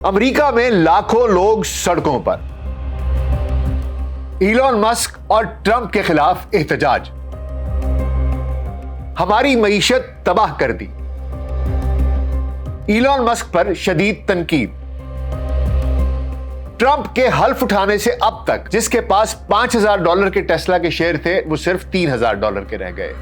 America में लाखों लोग सड़कों पर, इलॉन मस्क और ट्रंप के खिलाफ एहतजाज, हमारी मईशत तबाह कर दी, इलॉन मस्क पर शदीद तनकीद, ट्रंप के हल्फ उठाने से अब तक जिसके पास $5,000 के टेस्ला के शेयर थे वो सिर्फ $3,000 के रह गए,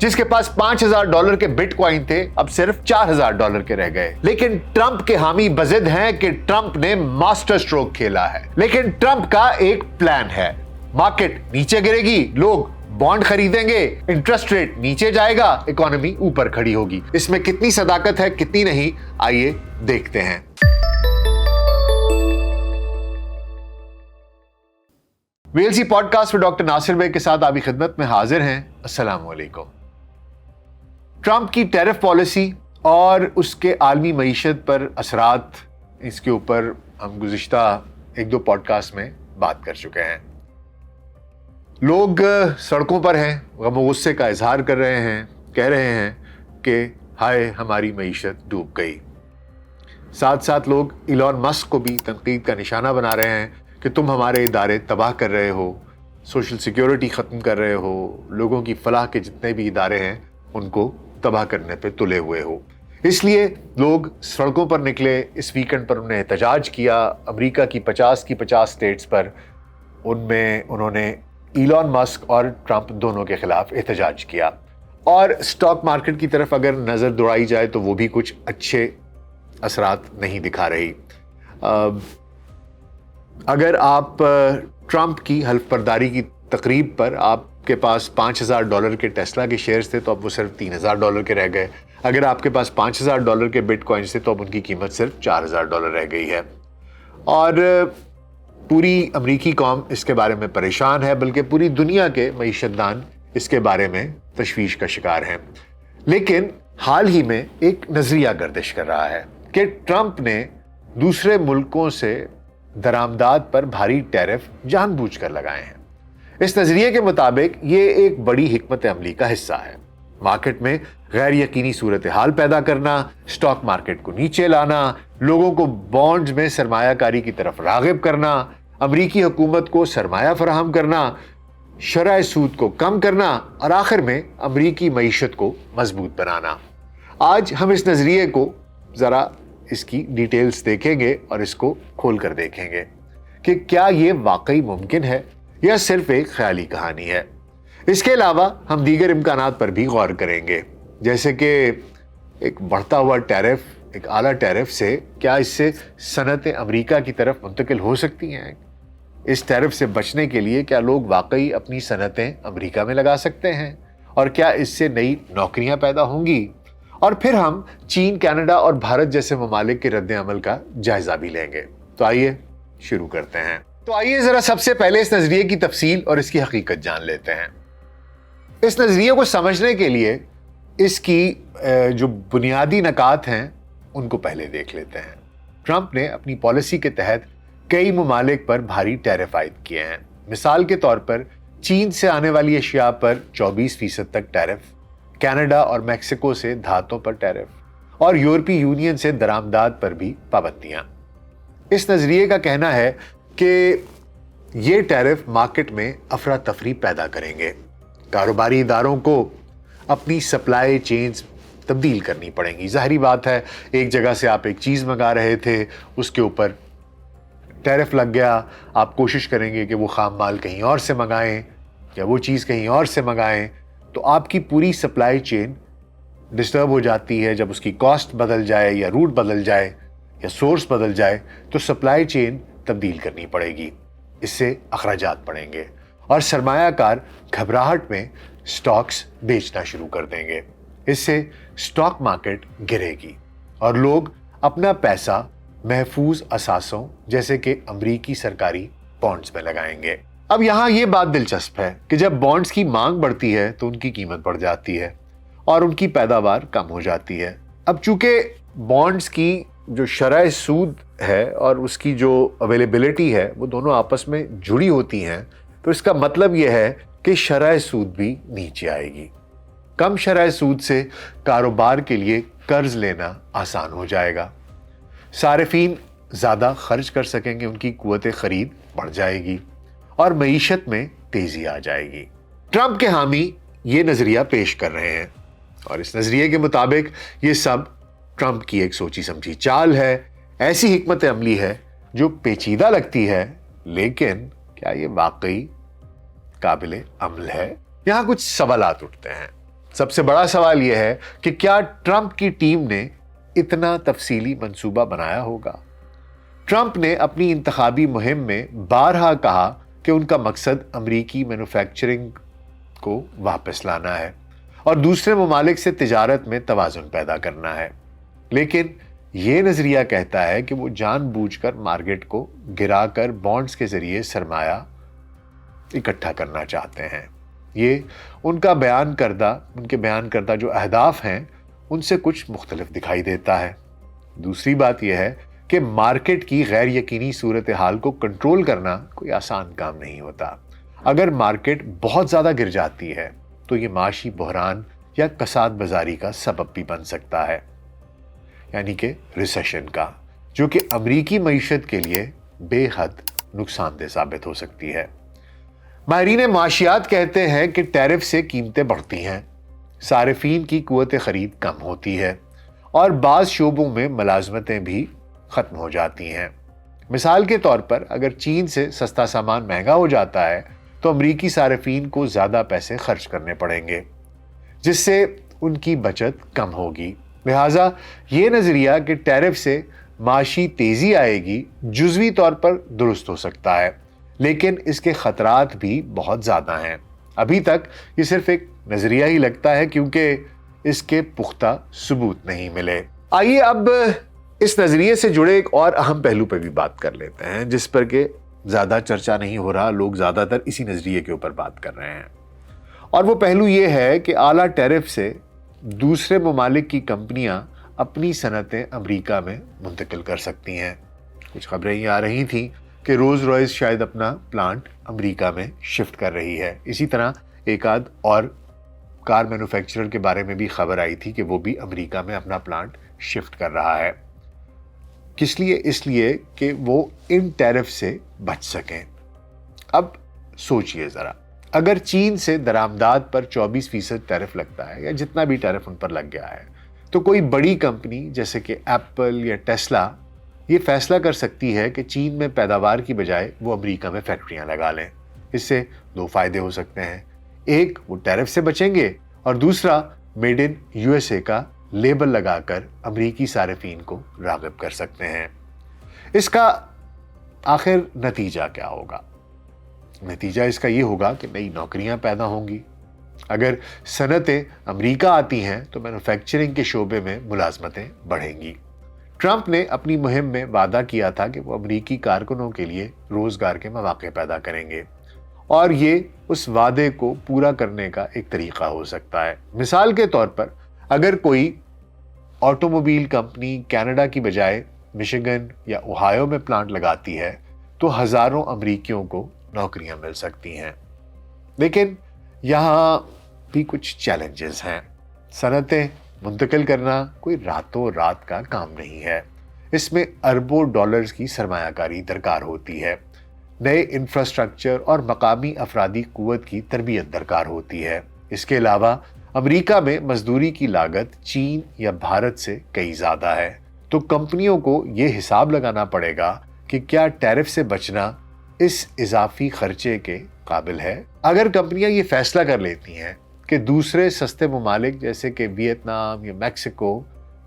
जिसके पास $5,000 के बिटकॉइन थे अब सिर्फ $4,000 के रह गए। लेकिन ट्रंप के हामी बजिद हैं कि ट्रंप ने मास्टर स्ट्रोक खेला है। लेकिन ट्रंप का एक प्लान है, मार्केट नीचे गिरेगी, लोग बॉन्ड खरीदेंगे, इंटरेस्ट रेट नीचे जाएगा, इकोनॉमी ऊपर खड़ी होगी। इसमें कितनी सदाकत है कितनी नहीं, आइए देखते हैं। वीएलसी पॉडकास्ट में डॉक्टर नासिर भाई के साथ आपकी खिदमत में हाजिर हैं। अस्सलाम वालेकुम। ट्रंप की टैरिफ पॉलिसी और उसके आलमी मईशत पर असरात, इसके ऊपर हम गुज़िश्ता 1-2 पॉडकास्ट में बात कर चुके हैं। लोग सड़कों पर हैं, गम और गुस्से का इजहार कर रहे हैं, कह रहे हैं कि हाय हमारी मईशत डूब गई। साथ साथ लोग इलॉन मस्क को भी तनकीद का निशाना बना रहे हैं कि तुम हमारे इदारे तबाह कर रहे हो, सोशल सिक्योरिटी ख़त्म कर रहे हो, लोगों की फलाह के जितने भी इदारे हैं उनको तबाह करने पे तुले हुए हो। इसलिए लोग सड़कों पर निकले। इस वीकेंड पर उन्होंने एहतजाज किया। अमेरिका की 50 स्टेट्स पर उनमें उन्होंने इलॉन मस्क और ट्रंप दोनों के खिलाफ एहतजाज किया। और स्टॉक मार्केट की तरफ अगर नज़र दौड़ाई जाए तो वो भी कुछ अच्छे असरात नहीं दिखा रही। अगर आप ट्रंप की हल्फ बर्दारी की तकरीब पर आपके पास $5,000 के टेस्ला के शेयर्स थे तो अब वो सिर्फ $3,000 के रह गए। अगर आपके पास $5,000 के बिटकॉइंस थे तो अब उनकी कीमत सिर्फ $4,000 रह गई है। और पूरी अमरीकी कौम इसके बारे में परेशान है, बल्कि पूरी दुनिया के मईशतदान इसके बारे में तशवीश का शिकार हैं। लेकिन हाल ही में एक नज़रिया गर्दिश कर रहा है कि ट्रंप ने दूसरे मुल्कों से दरामदात पर भारी टैरिफ जानबूझकर लगाए हैं। इस नजरिए के मुताबिक ये एक बड़ी हिकमत अमली का हिस्सा है। मार्केट में गैर यकीनी सूरत हाल पैदा करना, स्टॉक मार्केट को नीचे लाना, लोगों को बॉन्ड्स में सरमायाकारी की तरफ रागिब करना, अमरीकी हुकूमत को सरमाया फराहम करना, शरह सूद को कम करना और आखिर में अमरीकी मईशत को मजबूत बनाना। आज हम इस नजरिए को जरा इसकी डिटेल्स देखेंगे और इसको खोल कर देखेंगे कि क्या ये वाकई मुमकिन है या सिर्फ एक ख्याली कहानी है। इसके अलावा हम दीगर इम्कानात पर भी गौर करेंगे, जैसे कि एक बढ़ता हुआ टैरिफ, एक आला टैरिफ से क्या इससे सनतें अमेरिका की तरफ मुंतकिल हो सकती हैं। इस टैरिफ से बचने के लिए क्या लोग वाकई अपनी सनतें अमेरिका में लगा सकते हैं और क्या इससे नई नौकरियां पैदा होंगी। और फिर हम चीन, कनाडा और भारत जैसे ममालिक के रद्द अमल का जायजा भी लेंगे। तो आइए शुरू करते हैं। तो आइए जरा सबसे पहले इस नजरिए की तफसील और इसकी हकीकत जान लेते हैं। इस नजरिए को समझने के लिए इसकी जो बुनियादी नकात हैं उनको पहले देख लेते हैं। ट्रंप ने अपनी पॉलिसी के तहत कई ममालिक पर भारी टैरिफ आयद किए हैं। मिसाल के तौर पर चीन से आने वाली अशिया पर 24% तक टैरिफ, कनाडा और मैक्सिको से धातों पर टैरिफ और यूरोपीय यूनियन से दरामदात पर भी पाबंदियां। इस नजरिए का कहना है कि ये टैरिफ मार्केट में अफरा तफरी पैदा करेंगे। कारोबारी इदारों को अपनी सप्लाई चेन्स तब्दील करनी पड़ेंगी। जाहिर बात है, एक जगह से आप एक चीज़ मंगा रहे थे, उसके ऊपर टैरिफ लग गया, आप कोशिश करेंगे कि वो खाम माल कहीं और से मंगाएं या वो चीज़ कहीं और से मंगाएं, तो आपकी पूरी सप्लाई चेन डिस्टर्ब हो जाती है। जब उसकी कॉस्ट बदल जाए या रूट बदल जाए या सोर्स बदल जाए तो सप्लाई चेन तब्दील करनी पड़ेगी। इससे अखराजात पड़ेंगे और सरमायाकार घबराहट में स्टॉक्स बेचना शुरू कर देंगे। इससे स्टॉक मार्केट गिरेगी और लोग अपना पैसा महफूज असासों जैसे कि अमरीकी सरकारी बॉन्ड्स में लगाएंगे। अब यहाँ ये बात दिलचस्प है कि जब बॉन्ड्स की मांग बढ़ती है तो उनकी कीमत बढ़ जाती है और उनकी पैदावार कम हो जाती है। अब चूंकि बॉन्ड्स की जो शरह सूद है और उसकी जो अवेलेबिलिटी है वो दोनों आपस में जुड़ी होती हैं, तो इसका मतलब यह है कि शरह सूद भी नीचे आएगी। कम शरह सूद से कारोबार के लिए कर्ज लेना आसान हो जाएगा। صارفین زیادہ خرچ کر سکیں گے، ان کی قوت خرید بڑھ جائے گی اور معیشت میں تیزی آ جائے گی۔ ٹرمپ کے حامی یہ نظریہ پیش کر رہے ہیں اور اس نظریے کے مطابق یہ سب ٹرمپ کی ایک سوچی سمجھی چال ہے، ایسی حکمت عملی ہے جو پیچیدہ لگتی ہے، لیکن کیا یہ واقعی قابل عمل ہے؟ یہاں کچھ سوالات اٹھتے ہیں۔ سب سے بڑا سوال یہ ہے کہ کیا ٹرمپ کی ٹیم نے اتنا تفصیلی منصوبہ بنایا ہوگا؟ ٹرمپ نے اپنی انتخابی مہم میں بارہا کہا کہ ان کا مقصد امریکی مینوفیکچرنگ کو واپس لانا ہے اور دوسرے ممالک سے تجارت میں توازن پیدا کرنا ہے، لیکن یہ نظریہ کہتا ہے کہ وہ جان بوجھ کر مارکیٹ کو گرا کر بانڈز کے ذریعے سرمایہ اکٹھا کرنا چاہتے ہیں۔ یہ ان کے بیان کردہ جو اہداف ہیں ان سے کچھ مختلف دکھائی دیتا ہے۔ دوسری بات یہ ہے کہ مارکیٹ کی غیر یقینی صورتحال کو کنٹرول کرنا کوئی آسان کام نہیں ہوتا۔ اگر مارکیٹ بہت زیادہ گر جاتی ہے تو یہ معاشی بحران یا کساد بازاری کا سبب بھی بن سکتا ہے، یعنی کہ ریسیشن کا، جو کہ امریکی معیشت کے لیے بے حد نقصان دہ ثابت ہو سکتی ہے۔ ماہرین معاشیات کہتے ہیں کہ ٹیرف سے قیمتیں بڑھتی ہیں، صارفین کی قوت خرید کم ہوتی ہے اور بعض شعبوں میں ملازمتیں بھی ختم ہو جاتی ہیں۔ مثال کے طور پر اگر چین سے سستا سامان مہنگا ہو جاتا ہے تو امریکی صارفین کو زیادہ پیسے خرچ کرنے پڑیں گے، جس سے ان کی بچت کم ہوگی۔ لہٰذا یہ نظریہ کہ ٹیرف سے معاشی تیزی آئے گی جزوی طور پر درست ہو سکتا ہے، لیکن اس کے خطرات بھی بہت زیادہ ہیں۔ ابھی تک یہ صرف ایک نظریہ ہی لگتا ہے کیونکہ اس کے پختہ ثبوت نہیں ملے۔ آئیے اب اس نظریے سے جڑے ایک اور اہم پہلو پہ بھی بات کر لیتے ہیں، جس پر کہ زیادہ چرچا نہیں ہو رہا، لوگ زیادہ تر اسی نظریے کے اوپر بات کر رہے ہیں، اور وہ پہلو یہ ہے کہ اعلیٰ ٹیرف سے دوسرے ممالک کی کمپنیاں اپنی صنعتیں امریکہ میں منتقل کر سکتی ہیں۔ کچھ خبریں یہ آ رہی تھیں کہ رولز رائس شاید اپنا پلانٹ امریکہ میں شفٹ کر رہی ہے۔ اسی طرح ایک آدھ اور کار مینوفیکچرر کے بارے میں بھی خبر آئی تھی کہ وہ بھی امریکہ میں اپنا پلانٹ شفٹ کر رہا ہے۔ کس لیے؟ اس لیے کہ وہ ان ٹیرف سے بچ سکیں۔ اب سوچئے ذرا، اگر چین سے درآمدات پر 24% ٹیرف لگتا ہے یا جتنا بھی ٹیرف ان پر لگ گیا ہے، تو کوئی بڑی کمپنی جیسے کہ ایپل یا ٹیسلا یہ فیصلہ کر سکتی ہے کہ چین میں پیداوار کی بجائے وہ امریکہ میں فیکٹریاں لگا لیں۔ اس سے دو فائدے ہو سکتے ہیں، ایک وہ ٹیرف سے بچیں گے اور دوسرا made in U S A کا لیبل لگا کر امریکی صارفین کو راغب کر سکتے ہیں۔ اس کا آخر نتیجہ کیا ہوگا؟ نتیجہ اس کا یہ ہوگا کہ نئی نوکریاں پیدا ہوں گی۔ اگر صنعتیں امریکہ آتی ہیں تو مینوفیکچرنگ کے شعبے میں ملازمتیں بڑھیں گی۔ ٹرمپ نے اپنی مہم میں وعدہ کیا تھا کہ وہ امریکی کارکنوں کے لیے روزگار کے مواقع پیدا کریں گے، اور یہ اس وعدے کو پورا کرنے کا ایک طریقہ ہو سکتا ہے۔ مثال کے طور پر اگر کوئی آٹوموبیل کمپنی کینیڈا کی بجائے مشیگن یا اوہایو میں پلانٹ لگاتی ہے تو ہزاروں امریکیوں کو نوکریاں مل سکتی ہیں۔ لیکن یہاں بھی کچھ چیلنجز ہیں۔ صنعتیں منتقل کرنا کوئی راتوں رات کا کام نہیں ہے، اس میں اربوں ڈالرز کی سرمایہ کاری درکار ہوتی ہے، نئے انفراسٹرکچر اور مقامی افرادی قوت کی تربیت درکار ہوتی ہے۔ اس کے علاوہ امریکہ میں مزدوری کی لاگت چین یا بھارت سے کئی زیادہ ہے، تو کمپنیوں کو یہ حساب لگانا پڑے گا کہ کیا ٹیرف سے بچنا اس اضافی خرچے کے قابل ہے۔ اگر کمپنیاں یہ فیصلہ کر لیتی ہیں کہ دوسرے سستے ممالک جیسے کہ ویتنام یا میکسیکو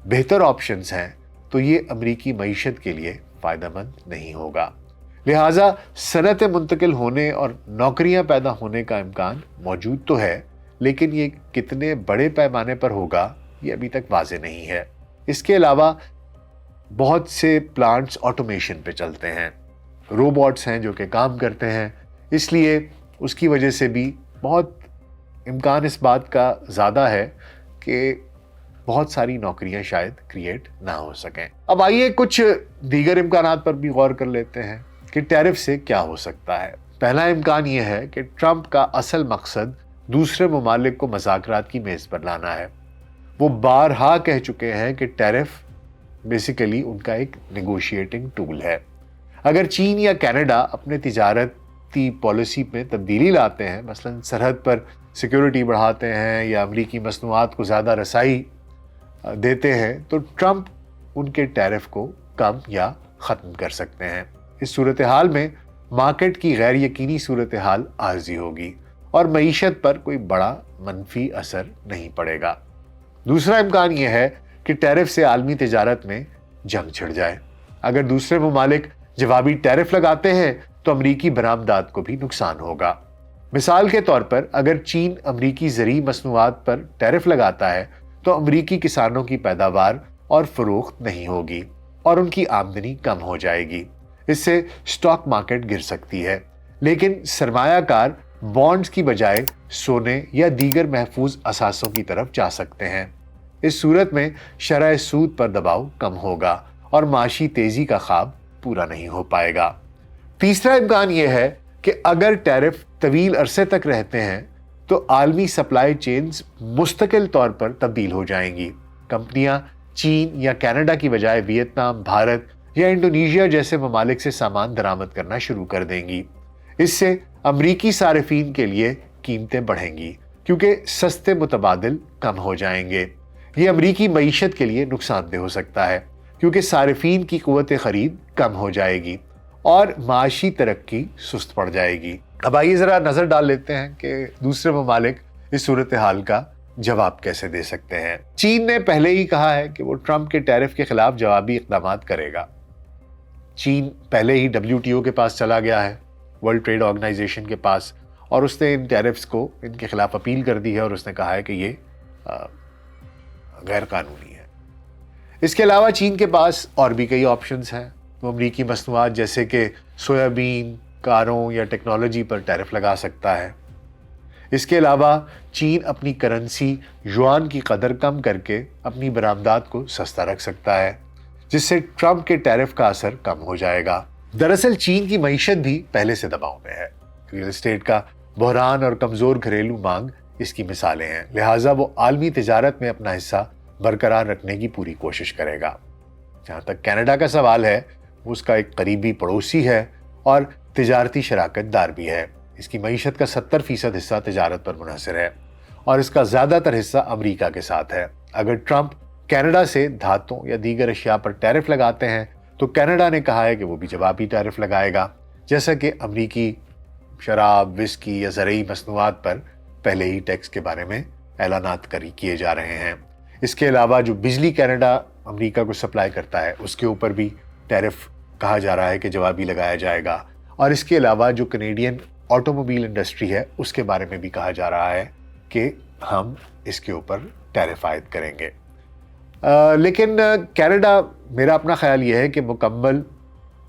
بہتر آپشنز ہیں، تو یہ امریکی معیشت کے لیے فائدہ مند نہیں ہوگا۔ لہٰذا صنعتیں منتقل ہونے اور نوکریاں پیدا ہونے کا امکان موجود تو ہے، لیکن یہ کتنے بڑے پیمانے پر ہوگا یہ ابھی تک واضح نہیں ہے۔ اس کے علاوہ بہت سے پلانٹس آٹومیشن پہ چلتے ہیں، روبوٹس ہیں جو کہ کام کرتے ہیں، اس لیے اس کی وجہ سے بھی بہت امکان اس بات کا زیادہ ہے کہ بہت ساری نوکریاں شاید کریٹ نہ ہو سکیں۔ اب آئیے کچھ دیگر امکانات پر بھی غور کر لیتے ہیں کہ ٹیرف سے کیا ہو سکتا ہے۔ پہلا امکان یہ ہے کہ ٹرمپ کا اصل مقصد دوسرے ممالک کو مذاکرات کی میز پر لانا ہے۔ وہ بارہا کہہ چکے ہیں کہ ٹیرف बेसिकली उनका एक नेगोशिएटिंग टूल है। अगर चीन या कनाडा अपने तिजारती पॉलिसी में तब्दीली लाते हैं, मसलन सरहद पर सिक्योरिटी बढ़ाते हैं या अमरीकी मसनूआत को ज़्यादा रसाई देते हैं, तो ट्रंप उनके टैरिफ को कम या ख़त्म कर सकते हैं। इस सूरत हाल में मार्केट की गैर यकीनी सूरत हाल आर्जी होगी और मईशत पर कोई बड़ा मनफी असर नहीं पड़ेगा। दूसरा इम्कान यह है कि टैरिफ से आलमी तिजारत में जंग छिड़ जाए। अगर दूसरे ममालिक जवाबी टैरिफ लगाते हैं तो अमरीकी बरामदात को भी नुकसान होगा। मिसाल के तौर पर अगर चीन अमरीकी ज़रूरी मसनूआत पर टैरिफ लगाता है तो अमरीकी किसानों की पैदावार और फरोख्त नहीं होगी और उनकी आमदनी कम हो जाएगी। इससे स्टॉक मार्केट गिर सकती है, लेकिन सरमायाकार बॉन्ड्स की बजाय सोने या दीगर महफूज असासों की तरफ जा सकते हैं। इस सूरत में शरह सूद पर दबाव कम होगा और माशी तेजी का ख्वाब पूरा नहीं हो पाएगा। तीसरा इम्कान यह है कि अगर टैरिफ तवील अरसे तक रहते हैं तो आलमी सप्लाई चेन्स मुस्तकिल तौर पर तब्दील हो जाएंगी। कंपनियां चीन या कनाडा की बजाय वियतनाम, भारत या इंडोनेशिया जैसे ममालिक से सामान दरामद करना शुरू कर देंगी। इससे अमरीकी सारिफीन के लिए कीमतें बढ़ेंगी क्योंकि सस्ते मुतबादिल कम हो जाएंगे। ये अमरीकी मईशत के लिए नुकसानदेह हो सकता है क्योंकि सारिफीन की क़ुव्वत ख़रीद कम हो जाएगी और माशी तरक्की सुस्त पड़ जाएगी। अब आइए ज़रा नज़र डाल लेते हैं कि दूसरे ममालिक इस सूरत हाल का जवाब कैसे दे सकते हैं। चीन ने पहले ही कहा है कि वो ट्रंप के टैरिफ के खिलाफ जवाबी इक़दाम करेगा। चीन पहले ही WTO के पास चला गया है, वर्ल्ड ट्रेड ऑर्गेनाइजेशन के पास, और उसने इन टैरिफ्स को इनके खिलाफ अपील कर दी है और उसने कहा है कि ये गैर कानूनी है। इसके अलावा चीन के पास और भी कई ऑप्शंस हैं। वो अमरीकी मसनूआत जैसे कि सोयाबीन, कारों या टेक्नोलॉजी पर टैरिफ लगा सकता है। इसके अलावा चीन अपनी करेंसी युआन की कदर कम करके अपनी बरामदात को सस्ता रख सकता है, जिससे ट्रंप के टैरिफ का असर कम हो जाएगा। दरअसल चीन की मईशत भी पहले से दबाव में है। रियल एस्टेट का बहरान और कमज़ोर घरेलू मांग इसकी मिसालें हैं, लिहाजा वो आलमी तिजारत में अपना हिस्सा बरकरार रखने की पूरी कोशिश करेगा। जहाँ तक कनाडा का सवाल है, वो उसका एक करीबी पड़ोसी है और तिजारती शराकत दार भी है। इसकी मईशत का 70% हिस्सा तिजारत पर मुनहसर है और इसका ज़्यादातर हिस्सा अमरीका के साथ है। अगर ट्रंप कनाडा से धातों या दीगर अशिया पर टैरिफ लगाते हैं तो कनाडा ने कहा है कि वो भी जवाबी टैरिफ लगाएगा, जैसा कि अमरीकी शराब, विस्की या ज़रूरी मसनूआत पर पहले ही टैक्स के बारे में ऐलानात किए जा रहे हैं। इसके अलावा जो बिजली कनाडा अमरीका को सप्लाई करता है उसके ऊपर भी टैरिफ कहा जा रहा है कि जवाबी लगाया जाएगा, और इसके अलावा जो कनेडियन ऑटोमोबाइल इंडस्ट्री है उसके बारे में भी कहा जा रहा है कि हम इसके ऊपर टैरिफ आयद करेंगे। लेकिन कनाडा, मेरा अपना ख्याल यह है कि मुकम्मल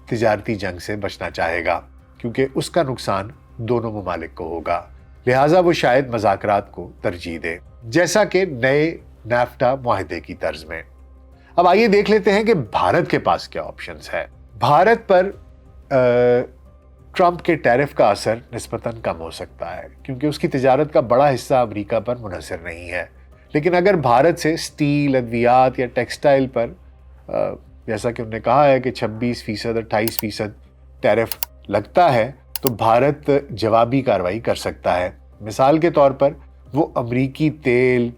तिजारती जंग से बचना चाहेगा क्योंकि उसका नुकसान दोनों ममालिक को होगा, लिहाजा वो शायद मज़ाकरात को तरजीह दे, जैसा कि नए नाफ्टा मुआहदे की तर्ज में। अब आइए देख लेते हैं कि भारत के पास क्या ऑप्शंस है। भारत पर ट्रंप के टैरिफ का असर निस्बतन कम हो सकता है क्योंकि उसकी तिजारत का बड़ा हिस्सा अमेरिका पर मुनहसर नहीं है। लेकिन अगर भारत से स्टील, अद्वियात या टेक्सटाइल पर जैसा कि उन्होंने कहा है कि 26% और 28% टैरिफ लगता है तो भारत जवाबी कार्रवाई कर सकता है। मिसाल के तौर पर वो अमरीकी तेल,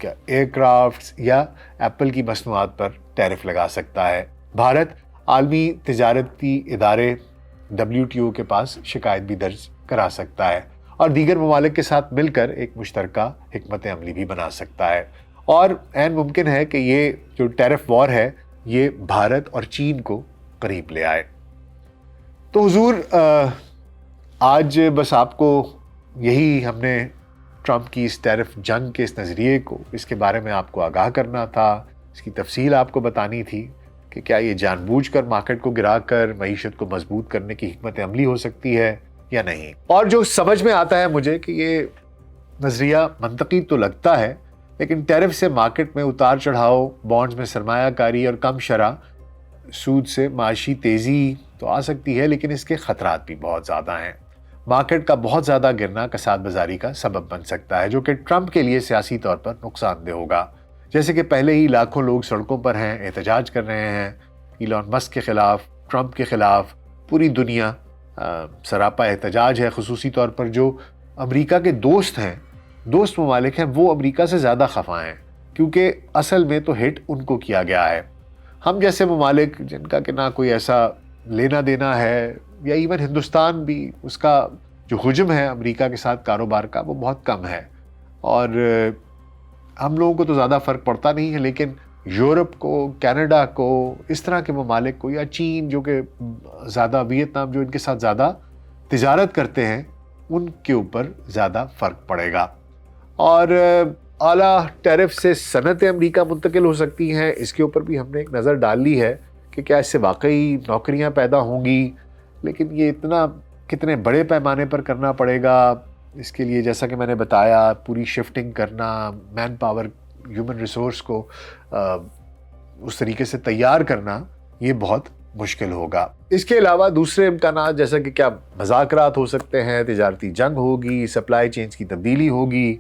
एयरक्राफ्ट्स या एप्पल की मसनूआत पर टैरिफ लगा सकता है। भारत आलमी तिजारती इदारे WTO के पास शिकायत भी दर्ज करा सकता है और दीगर ममालिक के साथ मिलकर एक मुश्तरका हिकमत अमली भी बना सकता है, और ऐन मुमकिन है कि ये जो टैरिफ वॉर है ये भारत और चीन को करीब ले आए। तो हुजूर, आज बस आपको यही हमने ट्रंप की इस टैरिफ जंग के इस नज़रिए को, इसके बारे में आपको आगाह करना था, इसकी तफसील आपको बतानी थी कि क्या ये जानबूझकर मार्केट को गिराकर मईशत को मजबूत करने की हिकमत अमली हो सकती है या नहीं। और जो समझ में आता है मुझे कि ये नज़रिया मंतकी तो लगता है, लेकिन टैरिफ से मार्केट में उतार चढ़ाव, बॉन्ड्स में सरमायाकारी और कम शरह सूद से माशी तेज़ी तो आ सकती है, लेकिन इसके ख़तरात भी बहुत ज़्यादा हैं। मार्केट का बहुत ज़्यादा गिरना कसाद बाज़ारी का सबब बन सकता है, जो कि ट्रंप के लिए सियासी तौर पर नुकसानदेह होगा। جیسے کہ پہلے ہی لاکھوں لوگ سڑکوں پر ہیں، احتجاج کر رہے ہیں ایلون مسک کے خلاف، ٹرمپ کے خلاف. پوری دنیا سراپا احتجاج ہے. خصوصی طور پر جو امریکہ کے دوست ممالک ہیں وہ امریکہ سے زیادہ خفا ہیں، کیونکہ اصل میں تو ہٹ ان کو کیا گیا ہے. ہم جیسے ممالک جن کا کہ نہ کوئی ایسا لینا دینا ہے، یا ایون ہندوستان بھی، اس کا جو حجم ہے امریکہ کے ساتھ کاروبار کا وہ بہت کم ہے، اور ہم لوگوں کو تو زیادہ فرق پڑتا نہیں ہے. لیکن یورپ کو، کینیڈا کو، اس طرح کے ممالک کو، یا چین جو کہ زیادہ، ویتنام جو ان کے ساتھ زیادہ تجارت کرتے ہیں، ان کے اوپر زیادہ فرق پڑے گا. اور اعلیٰ ٹیرف سے صنعتیں امریکہ منتقل ہو سکتی ہیں. اس کے اوپر بھی ہم نے ایک نظر ڈال لی ہے کہ کیا اس سے واقعی نوکریاں پیدا ہوں گی. لیکن یہ اتنا کتنے بڑے پیمانے پر کرنا پڑے گا، اس کے لیے جیسا کہ میں نے بتایا پوری شفٹنگ کرنا، مین پاور، ہیومن ریسورس کو اس طریقے سے تیار کرنا، یہ بہت مشکل ہوگا. اس کے علاوہ دوسرے امکانات جیسا کہ کیا مذاکرات ہو سکتے ہیں، تجارتی جنگ ہوگی، سپلائی چینز کی تبدیلی ہوگی،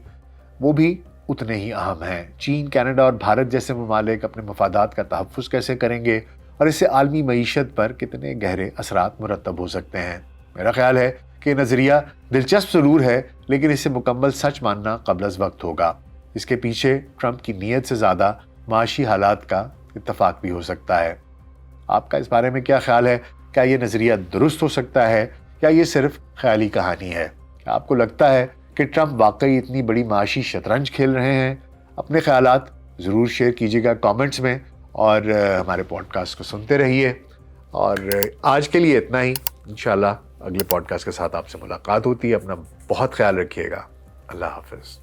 وہ بھی اتنے ہی اہم ہیں. چین، کینیڈا اور بھارت جیسے ممالک اپنے مفادات کا تحفظ کیسے کریں گے، اور اس سے عالمی معیشت پر کتنے گہرے اثرات مرتب ہو سکتے ہیں. میرا خیال ہے کہ نظریہ دلچسپ ضرور ہے، لیکن اسے مکمل سچ ماننا قبل از وقت ہوگا. اس کے پیچھے ٹرمپ کی نیت سے زیادہ معاشی حالات کا اتفاق بھی ہو سکتا ہے. آپ کا اس بارے میں کیا خیال ہے؟ کیا یہ نظریہ درست ہو سکتا ہے، یا یہ صرف خیالی کہانی ہے؟ کیا آپ کو لگتا ہے کہ ٹرمپ واقعی اتنی بڑی معاشی شطرنج کھیل رہے ہیں؟ اپنے خیالات ضرور شیئر کیجیے گا کامنٹس میں، اور ہمارے پوڈ کاسٹ کو سنتے رہیے. اور آج کے لیے اتنا ہی. انشاءاللہ اگلے پوڈ کاسٹ کے ساتھ آپ سے ملاقات ہوتی ہے. اپنا بہت خیال رکھیے گا. اللہ حافظ.